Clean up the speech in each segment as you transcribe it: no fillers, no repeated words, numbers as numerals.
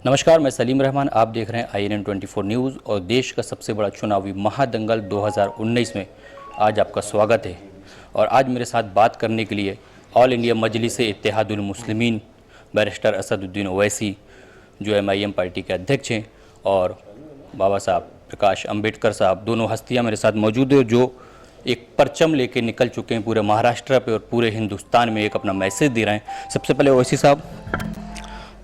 नमस्कार, मैं सलीम रहमान। आप देख रहे हैं INN 24 न्यूज़ और देश का सबसे बड़ा चुनावी महादंगल 2019 में आज आपका स्वागत है। और आज मेरे साथ बात करने के लिए ऑल इंडिया मजलिस-ए-इत्तेहादुल मुस्लिमीन बैरिस्टर असदुद्दीन ओवैसी जो MIM पार्टी के अध्यक्ष हैं और बाबा साहब प्रकाश अंबेडकर साहब, दोनों हस्तियां मेरे साथ मौजूद हैं जो एक परचम लेके निकल चुके हैं पूरे महाराष्ट्र पे और पूरे हिंदुस्तान में एक अपना मैसेज दे रहे हैं। सबसे पहले ओवैसी साहब,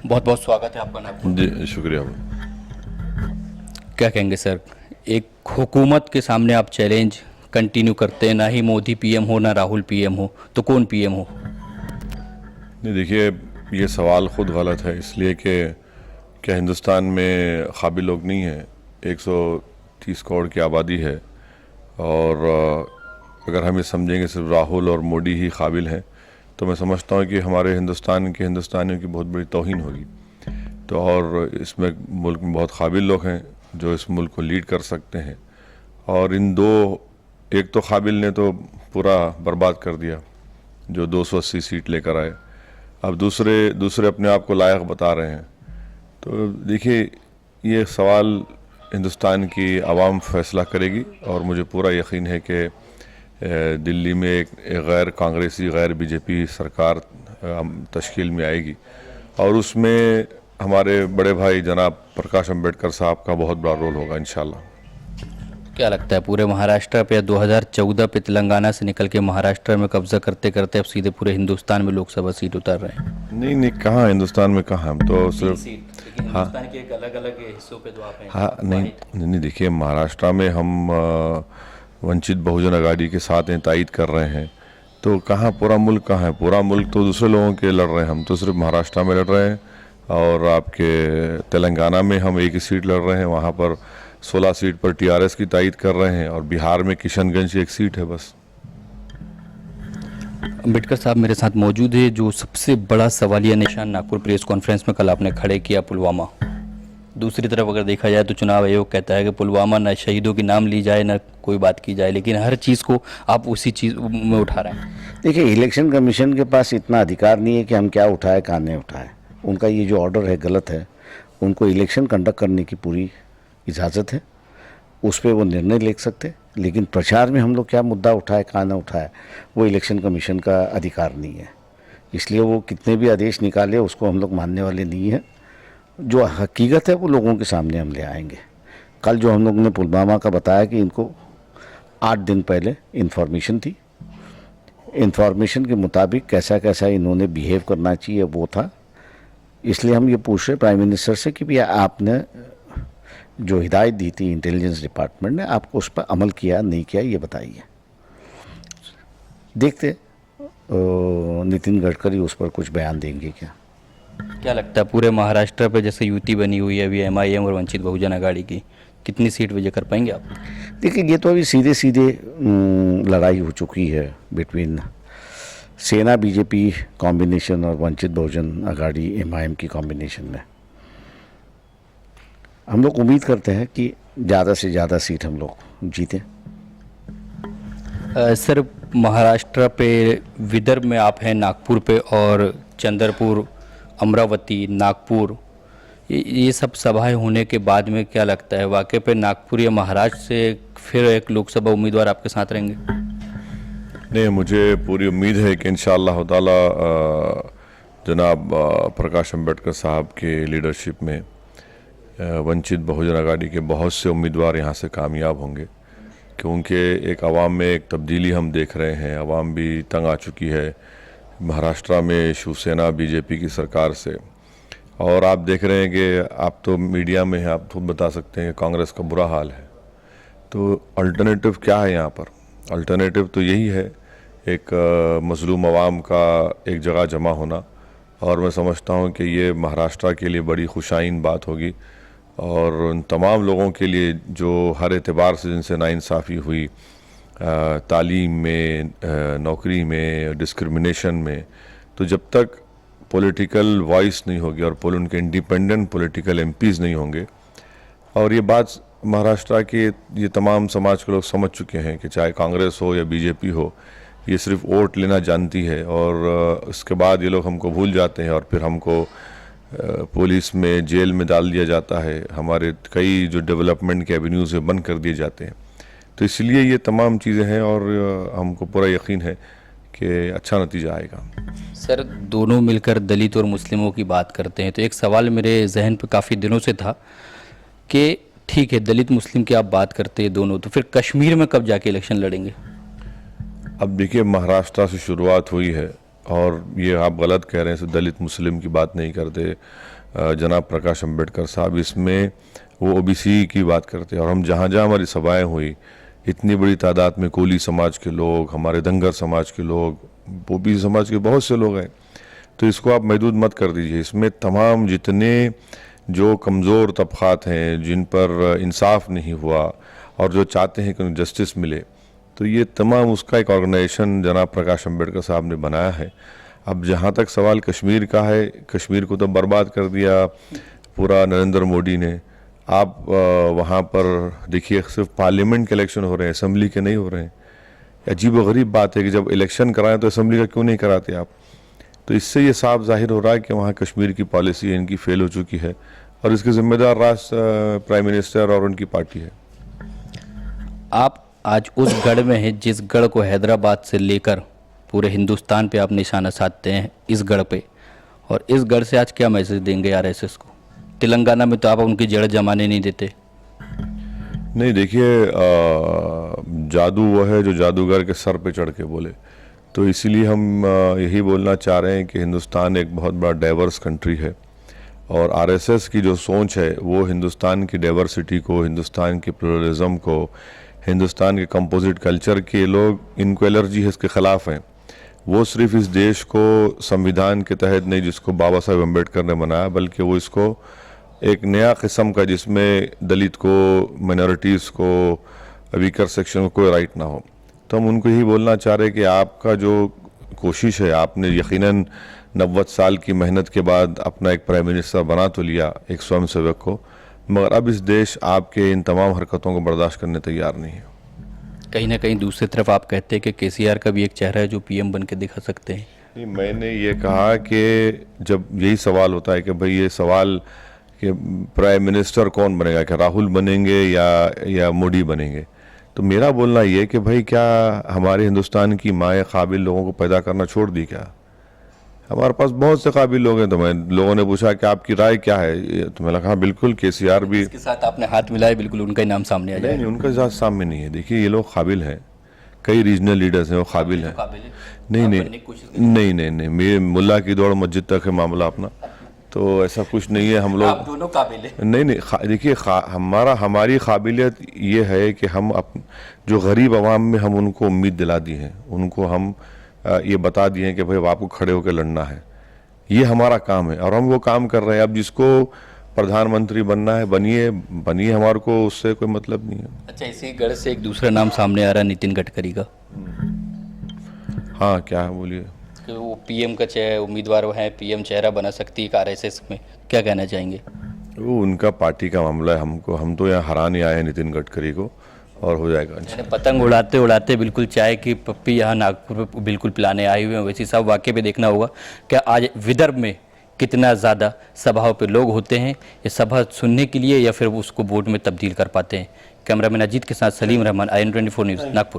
बहुत बहुत स्वागत है आपका। नाम जी शुक्रिया। क्या कहेंगे सर, एक हुकूमत के सामने आप चैलेंज कंटिन्यू करते हैं, ना ही मोदी PM हो ना राहुल PM हो, तो कौन PM हो? नहीं देखिए, ये सवाल ख़ुद गलत है इसलिए कि क्या हिंदुस्तान में काबिल लोग नहीं हैं। 130 करोड़ की आबादी है और अगर हम ये समझेंगे सिर्फ राहुल और मोदी ही काबिल हैं तो मैं समझता हूँ कि हमारे हिंदुस्तान के हिंदुस्तानियों की बहुत बड़ी तौहीन होगी। तो और इसमें मुल्क में बहुत काबिल लोग हैं जो इस मुल्क को लीड कर सकते हैं और इन दो, एक तो काबिल ने तो पूरा बर्बाद कर दिया जो 280 सीट लेकर आए, अब दूसरे अपने आप को लायक बता रहे हैं। तो देखिए, ये सवाल हिंदुस्तान की आवाम फैसला करेगी और मुझे पूरा यकीन है कि दिल्ली में एक गैर कांग्रेसी गैर BJP सरकार तश्कील में आएगी और उसमें हमारे बड़े भाई जनाब प्रकाश अंबेडकर साहब का बहुत बड़ा रोल होगा इंशाल्लाह। क्या लगता है पूरे महाराष्ट्र पे 2014 पे तेलंगाना से निकल के महाराष्ट्र में कब्जा करते करते अब सीधे पूरे हिंदुस्तान में लोकसभा सीट उतर रहे हैं? नहीं कहाँ हिंदुस्तान में, कहाँ, हम तो सिर्फ हिंदुस्तान के एक अलग हिस्सों पे तो आप हैं। हाँ नहीं देखिए, महाराष्ट्र में हम वंचित बहुजन आघाड़ी के साथ तायद कर रहे हैं, तो कहाँ पूरा मुल्क कहाँ है? पूरा मुल्क तो दूसरे लोगों के लड़ रहे हैं, हम तो सिर्फ महाराष्ट्र में लड़ रहे हैं। और आपके तेलंगाना में हम एक ही सीट लड़ रहे हैं, वहाँ पर 16 सीट पर TRS की तायद कर रहे हैं और बिहार में किशनगंज एक सीट है बस। अंबेडकर साहब मेरे साथ मौजूद है। जो सबसे बड़ा सवालिया निशान नागपुर प्रेस कॉन्फ्रेंस में कल आपने खड़े किया, पुलवामा। दूसरी तरफ अगर देखा जाए तो चुनाव आयोग कहता है कि पुलवामा न शहीदों के नाम ली जाए न कोई बात की जाए, लेकिन हर चीज़ को आप उसी चीज़ में उठा रहे हैं। देखिए, इलेक्शन कमीशन के पास इतना अधिकार नहीं है कि हम क्या उठाए कहाँ नहीं उठाए। उनका ये जो ऑर्डर है गलत है, उनको इलेक्शन कंडक्ट करने की पूरी इजाज़त है, उस पर वो निर्णय ले सकते, लेकिन प्रचार में हम लोग क्या मुद्दा उठाए कहाँ ना उठाए वो इलेक्शन कमीशन का अधिकार नहीं है। इसलिए वो कितने भी आदेश निकाले उसको हम लोग मानने वाले नहीं हैं। जो हकीकत है वो लोगों के सामने हम ले आएंगे। कल जो हम लोग ने पुलवामा का बताया कि इनको 8 दिन पहले इन्फॉर्मेशन थी, इन्फॉर्मेशन के मुताबिक कैसा कैसा इन्होंने बिहेव करना चाहिए वो था। इसलिए हम ये पूछ रहे प्राइम मिनिस्टर से कि भैया आपने जो हिदायत दी थी इंटेलिजेंस डिपार्टमेंट ने, आपको उस पर अमल किया नहीं किया ये बताइए। देखते नितिन गडकरी उस पर कुछ बयान देंगे क्या लगता है पूरे महाराष्ट्र पे जैसे युति बनी हुई है अभी MIM और वंचित बहुजन आघाड़ी की, कितनी सीट विजय कर पाएंगे आप? देखिए, ये तो अभी सीधे लड़ाई हो चुकी है बिटवीन सेना BJP कॉम्बिनेशन और वंचित बहुजन आघाड़ी MIM की कॉम्बिनेशन में। हम लोग उम्मीद करते हैं कि ज़्यादा से ज़्यादा सीट हम लोग जीतें। सर, महाराष्ट्र पे विदर्भ में आप हैं, नागपुर पे, और चंद्रपुर, अमरावती, नागपुर, ये सब सभाएं होने के बाद में क्या लगता है वाकई पे नागपुर या महाराष्ट्र से फिर एक लोकसभा उम्मीदवार आपके साथ रहेंगे? नहीं, मुझे पूरी उम्मीद है कि इंशाअल्लाह ताला जनाब प्रकाश अंबेडकर साहब के लीडरशिप में वंचित बहुजन आघाड़ी के बहुत से उम्मीदवार यहाँ से कामयाब होंगे, क्योंकि एक आवाम में एक तब्दीली हम देख रहे हैं। आवाम भी तंग आ चुकी है महाराष्ट्र में शिवसेना BJP की सरकार से, और आप देख रहे हैं कि आप तो मीडिया में हैं, आप खुद बता सकते हैं कि कांग्रेस का बुरा हाल है। तो अल्टरनेटिव क्या है यहाँ पर? अल्टरनेटिव तो यही है, एक मजलूम आवाम का एक जगह जमा होना, और मैं समझता हूँ कि ये महाराष्ट्र के लिए बड़ी खुशाइन बात होगी और उन तमाम लोगों के लिए जो हर एतबार से जिनसे नाइंसाफ़ी हुई, तालीम में, नौकरी में, डिस्क्रिमिनेशन में, तो जब तक पॉलिटिकल वॉइस नहीं होगी और उनके इंडिपेंडेंट पॉलिटिकल MPs नहीं होंगे, और ये बात महाराष्ट्र के ये तमाम समाज के लोग समझ चुके हैं कि चाहे कांग्रेस हो या BJP हो, ये सिर्फ वोट लेना जानती है और उसके बाद ये लोग हमको भूल जाते हैं और फिर हमको पुलिस में, जेल में डाल दिया जाता है, हमारे कई जो डेवलपमेंट के एवेन्यूज़ है बंद कर दिए जाते हैं। तो इसलिए ये तमाम चीज़ें हैं और हमको पूरा यकीन है कि अच्छा नतीजा आएगा। सर, दोनों मिलकर दलित और मुस्लिमों की बात करते हैं, तो एक सवाल मेरे जहन पे काफ़ी दिनों से था कि ठीक है दलित मुस्लिम की आप बात करते हैं दोनों, तो फिर कश्मीर में कब जाके इलेक्शन लड़ेंगे? अब देखिए, महाराष्ट्र से शुरुआत हुई है और ये आप गलत कह रहे हैं, सिर्फ दलित मुस्लिम की बात नहीं करते। जनाब प्रकाश अम्बेडकर साहब इसमें वो ओबीसी की बात करते हैं और हम जहाँ जहाँ हमारी सभाएं हुई, इतनी बड़ी तादाद में कोली समाज के लोग, हमारे धनगर समाज के लोग, ओबीसी समाज के बहुत से लोग हैं। तो इसको आप महदूद मत कर दीजिए। इसमें तमाम जितने जो कमज़ोर तबक़ात हैं, जिन पर इंसाफ नहीं हुआ और जो चाहते हैं कि उन्हें जस्टिस मिले, तो ये तमाम उसका एक ऑर्गेनाइजेशन जनाब प्रकाश अम्बेडकर साहब ने बनाया है। अब जहाँ तक सवाल कश्मीर का है, कश्मीर को तो बर्बाद कर दिया पूरा नरेंद्र मोदी ने। आप वहाँ पर देखिए, सिर्फ पार्लियामेंट के इलेक्शन हो रहे हैं, असेंबली के नहीं हो रहे हैं। अजीब व गरीब बात है कि जब इलेक्शन कराएं तो असेंबली का क्यों नहीं कराते आप? तो इससे ये साफ जाहिर हो रहा है कि वहाँ कश्मीर की पॉलिसी इनकी फेल हो चुकी है और इसके जिम्मेदार राष्ट्र प्राइम मिनिस्टर और उनकी पार्टी है। आप आज उस गढ़ में हैं जिस गढ़ को हैदराबाद से लेकर पूरे हिंदुस्तान पे आप निशाना साधते हैं, इस गढ़ पे, और इस गढ़ से आज क्या मैसेज देंगे आरएसएस को? तेलंगाना में तो आप उनकी जड़ जमाने नहीं देते। नहीं, देखिए, जादू वो है जो जादूगर के सर पे चढ़ के बोले। तो इसीलिए हम यही बोलना चाह रहे हैं कि हिंदुस्तान एक बहुत बड़ा डाइवर्स कंट्री है और आरएसएस की जो सोच है वो हिंदुस्तान की डाइवर्सिटी को, हिंदुस्तान की प्लुरलिज्म को, हिंदुस्तान के कंपोजिट कल्चर के लोग, इनको एलर्जी है, इसके ख़िलाफ़ हैं। वो सिर्फ इस देश को संविधान के तहत नहीं, जिसको बाबा साहब अम्बेडकर ने बनाया, बल्कि वो इसको एक नया किस्म का, जिसमें दलित को, माइनॉरिटीज़ को, वीकर सेक्शन को कोई राइट ना हो। तो हम उनको यही बोलना चाह रहे हैं कि आपका जो कोशिश है, आपने यकीनन 90 साल की मेहनत के बाद अपना एक प्राइम मिनिस्टर बना तो लिया, एक स्वयंसेवक को, मगर अब इस देश आपके इन तमाम हरकतों को बर्दाश्त करने तैयार नहीं है। कहीं ना कहीं दूसरी तरफ आप कहते हैं कि केसीआर का भी एक चेहरा है जो पीएम बन के दिखा सकते हैं। नहीं, मैंने ये कहा कि जब यही सवाल होता है कि भाई ये सवाल कि प्राइम मिनिस्टर कौन बनेगा, क्या राहुल बनेंगे या मोदी बनेंगे, तो मेरा बोलना ये है कि भाई क्या हमारे हिंदुस्तान की माएँ काबिल लोगों को पैदा करना छोड़ दी क्या? हमारे पास बहुत से काबिल लोग हैं। तो मैं, लोगों ने पूछा कि आपकी राय क्या है, तो मैंने कहा बिल्कुल केसीआर भी। इसके साथ आपने हाथ मिलाया, बिल्कुल उनका ही नाम सामने आ जाए। नहीं, उनका साथ सामने नहीं है। देखिए, ये लोग काबिल हैं, कई रीजनल लीडर्स हैं, वो काबिल हैं। नहीं, मेरे मुल्ला की दौड़ मस्जिद तक है मामला अपना, तो ऐसा कुछ नहीं है। हम लोग आप दोनों काबिल हैं। नहीं, देखिए, हमारी काबिलियत ये है कि हम जो गरीब आवाम में हम उनको उम्मीद दिला दी है, उनको हम ये बता दिए हैं कि भाई आपको खड़े होकर लड़ना है। ये हमारा काम है और हम वो काम कर रहे हैं। अब जिसको प्रधानमंत्री बनना है बनिए, हमारे को उससे कोई मतलब नहीं है। अच्छा, इसी गढ़ से एक दूसरा नाम सामने आ रहा है, नितिन गडकरी का। हाँ, क्या है, बोलिए। कि वो पीएम का उम्मीदवार हैं, पीएम चेहरा बना सकती है आरएसएस में, क्या कहना चाहेंगे? वो उनका पार्टी का मामला है। हम तो यहाँ हराने आए हैं नितिन गडकरी को, और हो जाएगा। पतंग उड़ाते उड़ाते बिल्कुल चाय की पप्पी यहाँ नागपुर में बिल्कुल पिलाने आए हुए हैं। वैसे सब वाकई पे देखना होगा कि आज विदर्भ में कितना ज़्यादा सभाओं पे लोग होते हैं, ये सभा सुनने के लिए या फिर उसको वोट में तब्दील कर पाते हैं। कैमरामैन अजीत के साथ सलीम रहमान, IN24 न्यूज़, नागपुर।